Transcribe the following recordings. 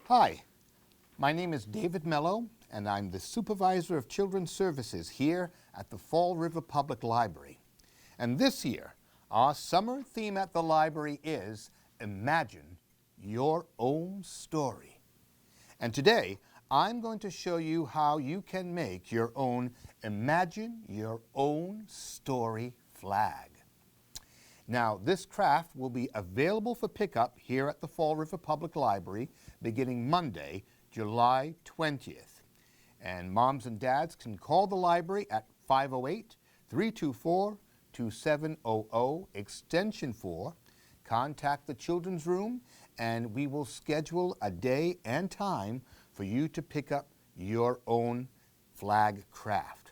Hi, my name is David Mello, and I'm the Supervisor of Children's Services here at the Fall River Public Library. And this year, our summer theme at the library is Imagine Your Own Story. And today, I'm going to show you how you can make your own Imagine Your Own Story flag. Now, this craft will be available for pickup here at the Fall River Public Library beginning Monday, July 20th. And moms and dads can call the library at 508-324-2700, extension 4. Contact the children's room, and we will schedule a day and time for you to pick up your own flag craft.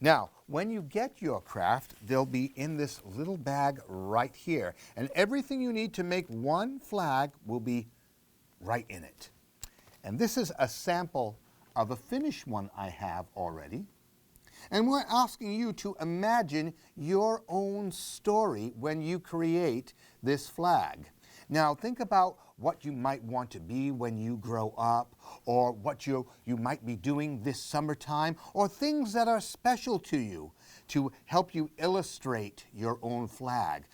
Now, when you get your craft, they'll be in this little bag right here. And everything you need to make one flag will be right in it. And this is a sample of a finished one I have already. And we're asking you to imagine your own story when you create this flag. Now, think about what you might want to be when you grow up, or what you might be doing this summertime, or things that are special to you to help you illustrate your own flag.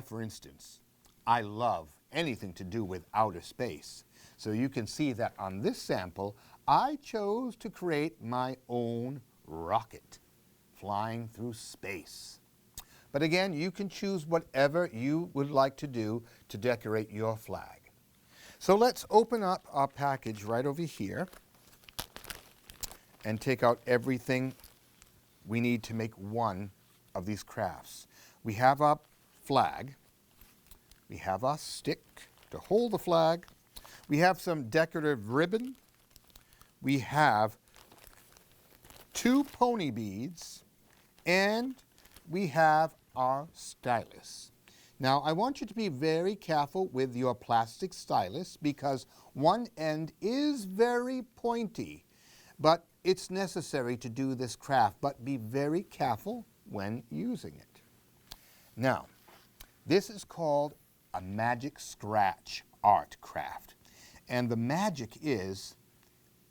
For instance, I love anything to do with outer space. So you can see that on this sample, I chose to create my own rocket flying through space. But again, you can choose whatever you would like to do to decorate your flag. So let's open up our package right over here and take out everything we need to make one of these crafts. We have our flag. We have our stick to hold the flag. We have some decorative ribbon. We have 2 pony beads, and we have our stylus. Now, I want you to be very careful with your plastic stylus because one end is very pointy, but it's necessary to do this craft, but be very careful when using it. Now, this is called a magic scratch art craft, and the magic is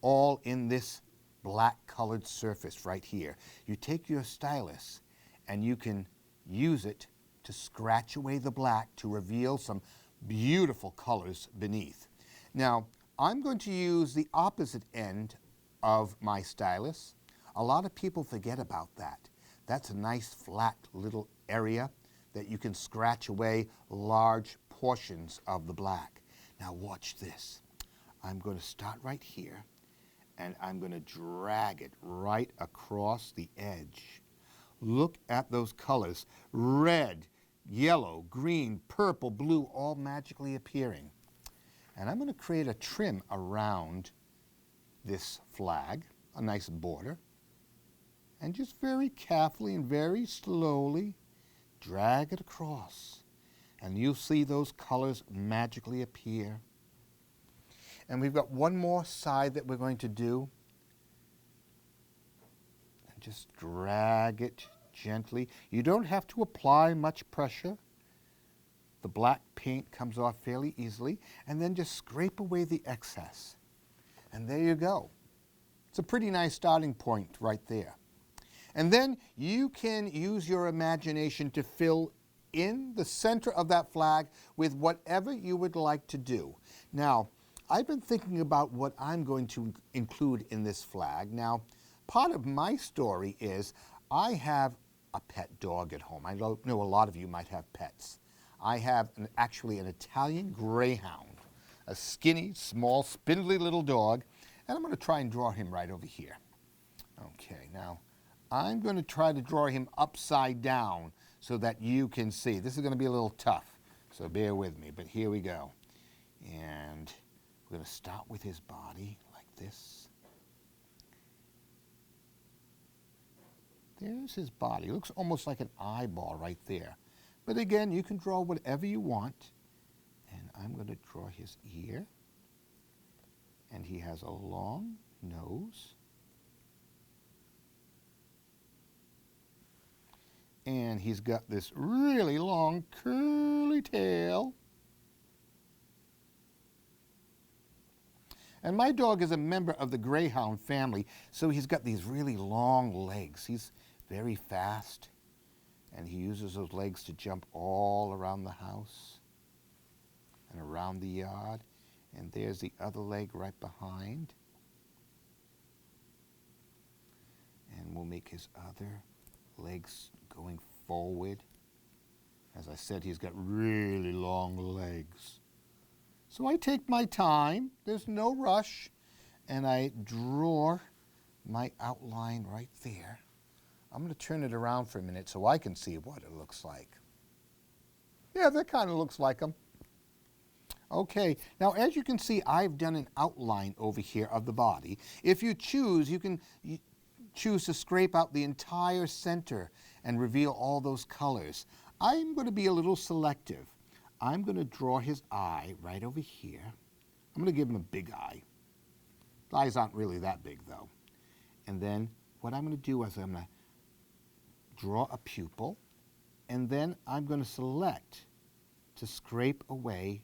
all in this black colored surface right here. You take your stylus and you can use it to scratch away the black to reveal some beautiful colors beneath. Now, I'm going to use the opposite end of my stylus. A lot of people forget about that. That's a nice flat little area that you can scratch away large portions of the black. Now watch this. I'm going to start right here, and I'm going to drag it right across the edge. Look at those colors, red, yellow, green, purple, blue, all magically appearing. And I'm going to create a trim around this flag, a nice border, and just very carefully and very slowly drag it across. And you'll see those colors magically appear. And we've got one more side that we're going to do. And just drag it gently. You don't have to apply much pressure. The black paint comes off fairly easily. And then just scrape away the excess. And there you go. It's a pretty nice starting point right there. And then you can use your imagination to fill in the center of that flag with whatever you would like to do. Now, I've been thinking about what I'm going to include in this flag. Now, part of my story is I have a pet dog at home. I know a lot of you might have pets. I have actually an Italian Greyhound, a skinny, small, spindly little dog, and I'm going to try and draw him right over here. Okay, now I'm going to try to draw him upside down so that you can see. This is going to be a little tough, so bear with me, but here we go. And we're going to start with his body like this. There's his body. It looks almost like an eyeball right there. But again, you can draw whatever you want. And I'm going to draw his ear. And he has a long nose. And he's got this really long curly tail. And my dog is a member of the Greyhound family, so he's got these really long legs. He's very fast, and he uses those legs to jump all around the house and around the yard. And there's the other leg right behind. And we'll make his other legs going forward. As I said, he's got really long legs. So I take my time, there's no rush, and I draw my outline right there. I'm going to turn it around for a minute so I can see what it looks like. Yeah, that kind of looks like him. Okay, now as you can see, I've done an outline over here of the body. If you choose, you can choose to scrape out the entire center and reveal all those colors. I'm going to be a little selective. I'm going to draw his eye right over here. I'm going to give him a big eye. The eyes aren't really that big though. And then what I'm going to do is I'm going to draw a pupil, and then I'm going to select to scrape away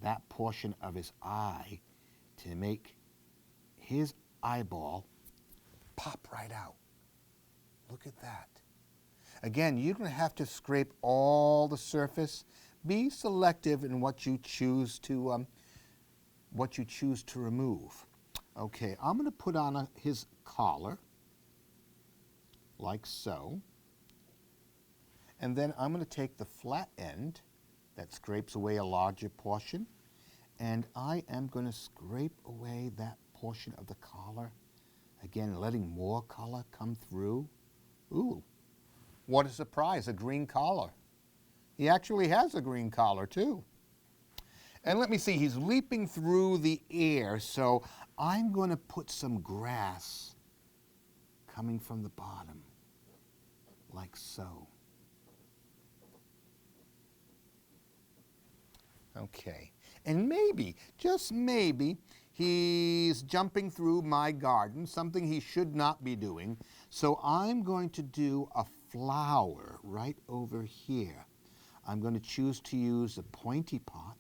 that portion of his eye to make his eyeball pop right out. Look at that. Again, you don't have to scrape all the surface. Be selective in what you choose to remove. Okay, I'm going to put on his collar, like so. And then I'm going to take the flat end that scrapes away a larger portion, and I am going to scrape away that portion of the collar. Again, letting more color come through. Ooh, what a surprise, a green collar. He actually has a green collar too. And let me see, he's leaping through the air, so I'm going to put some grass coming from the bottom, like so. Okay, and maybe, just maybe, he's jumping through my garden, something he should not be doing. So I'm going to do a flower right over here. I'm going to choose to use a pointy pot.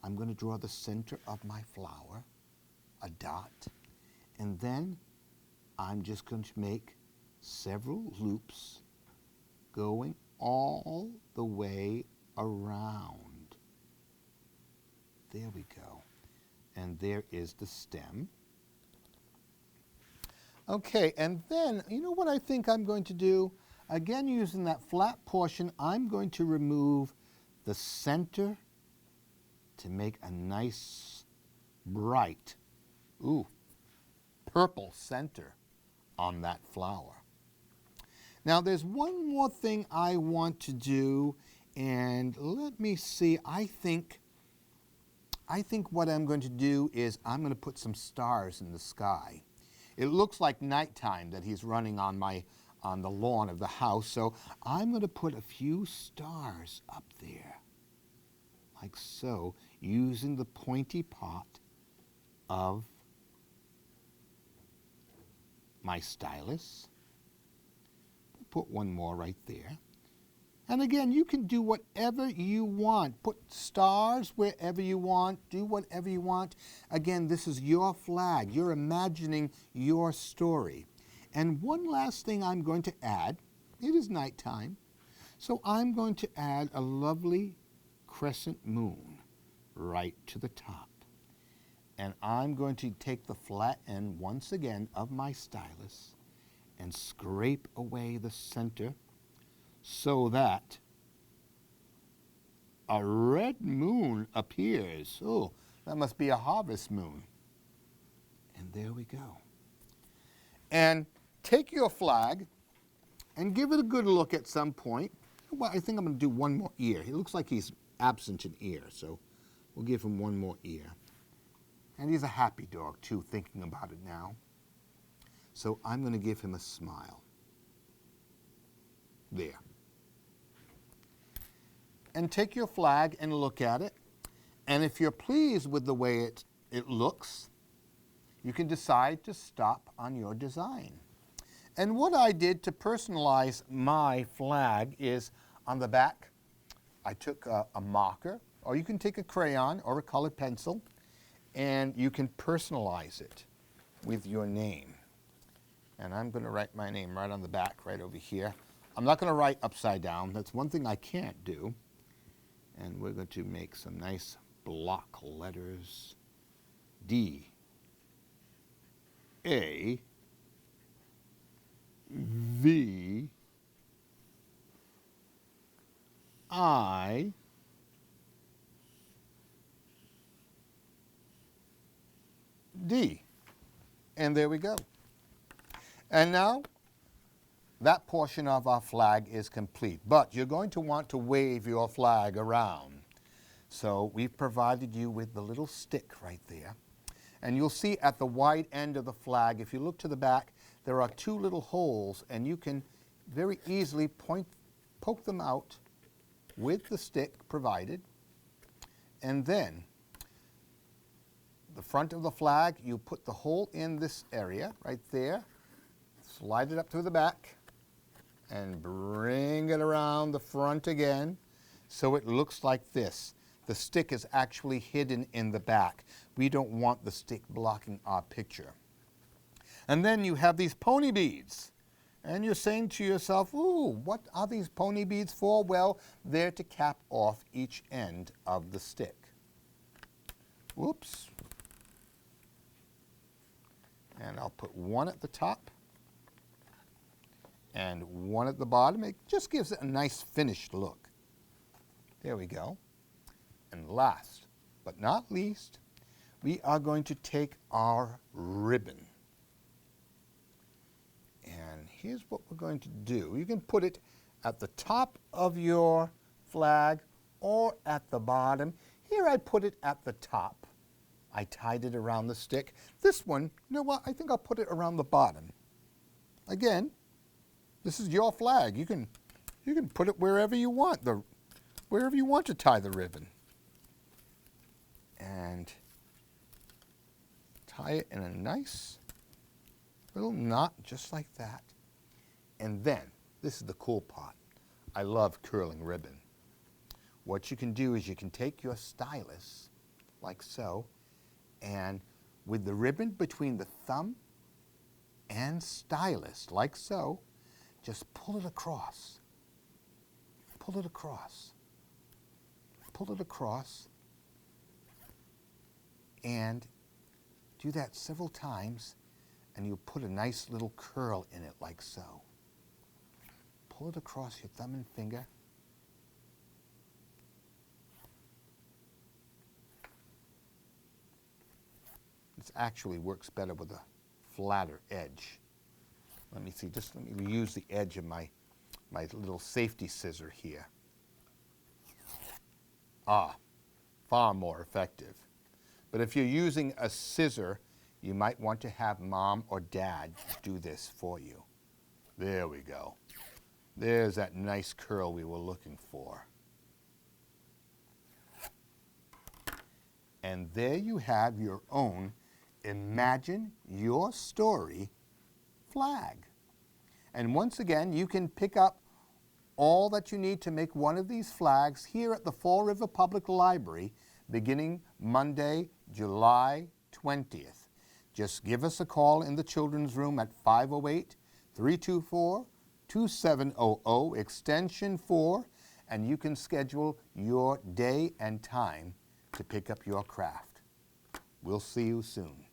I'm going to draw the center of my flower, a dot, and then I'm just going to make several loops going all the way around. There we go. And there is the stem. Okay, and then, you know what I think I'm going to do? Again, using that flat portion, I'm going to remove the center to make a nice, bright, purple center on that flower. Now, there's one more thing I want to do, and let me see, I think what I'm going to do is I'm going to put some stars in the sky. It looks like nighttime that he's running on the lawn of the house, so I'm going to put a few stars up there, like so, using the pointy pot of my stylus. Put one more right there. And again, you can do whatever you want. Put stars wherever you want. Do whatever you want. Again, this is your flag. You're imagining your story. And one last thing I'm going to add. It is nighttime. So I'm going to add a lovely crescent moon right to the top. And I'm going to take the flat end once again of my stylus and scrape away the center so that a red moon appears. Oh, that must be a harvest moon. And there we go. And take your flag and give it a good look at some point. Well, I think I'm going to do one more ear. It looks like he's absent an ear, so we'll give him one more ear. And he's a happy dog, too, thinking about it now. So I'm going to give him a smile. There. And take your flag and look at it. And if you're pleased with the way it looks, you can decide to stop on your design. And what I did to personalize my flag is on the back, I took a marker or you can take a crayon or a colored pencil, and you can personalize it with your name. And I'm going to write my name right on the back, right over here. I'm not going to write upside down. That's one thing I can't do. And we're going to make some nice block letters. D, A, V, I, D. And there we go. And now that portion of our flag is complete. But you're going to want to wave your flag around. So we've provided you with the little stick right there. And you'll see at the wide end of the flag, if you look to the back, there are two little holes, and you can very easily poke them out with the stick provided. And then the front of the flag, you put the hole in this area right there, slide it up through the back, and bring it around the front again so it looks like this. The stick is actually hidden in the back. We don't want the stick blocking our picture. And then you have these pony beads. And you're saying to yourself, ooh, what are these pony beads for? Well, they're to cap off each end of the stick. Whoops. And I'll put one at the top and one at the bottom. It just gives it a nice finished look. There we go. And last but not least, we are going to take our ribbon. And here's what we're going to do. You can put it at the top of your flag or at the bottom. Here I put it at the top. I tied it around the stick. This one, you know what? I think I'll put it around the bottom. Again, this is your flag. You can put it wherever you want, wherever you want to tie the ribbon. And tie it in a nice little knot just like that. And then, this is the cool part. I love curling ribbon. What you can do is you can take your stylus, like so, and with the ribbon between the thumb and stylus, like so, just pull it across. Pull it across. Pull it across. And do that several times, and you'll put a nice little curl in it like so. Pull it across your thumb and finger. This actually works better with a flatter edge. Let me see, just let me use the edge of my little safety scissor here. Ah, far more effective. But if you're using a scissor, you might want to have mom or dad do this for you. There we go. There's that nice curl we were looking for. And there you have your own Imagine Your Story flag. And once again, you can pick up all that you need to make one of these flags here at the Fall River Public Library beginning Monday, July 20th. Just give us a call in the children's room at 508-324-2700, extension 4, and you can schedule your day and time to pick up your craft. We'll see you soon.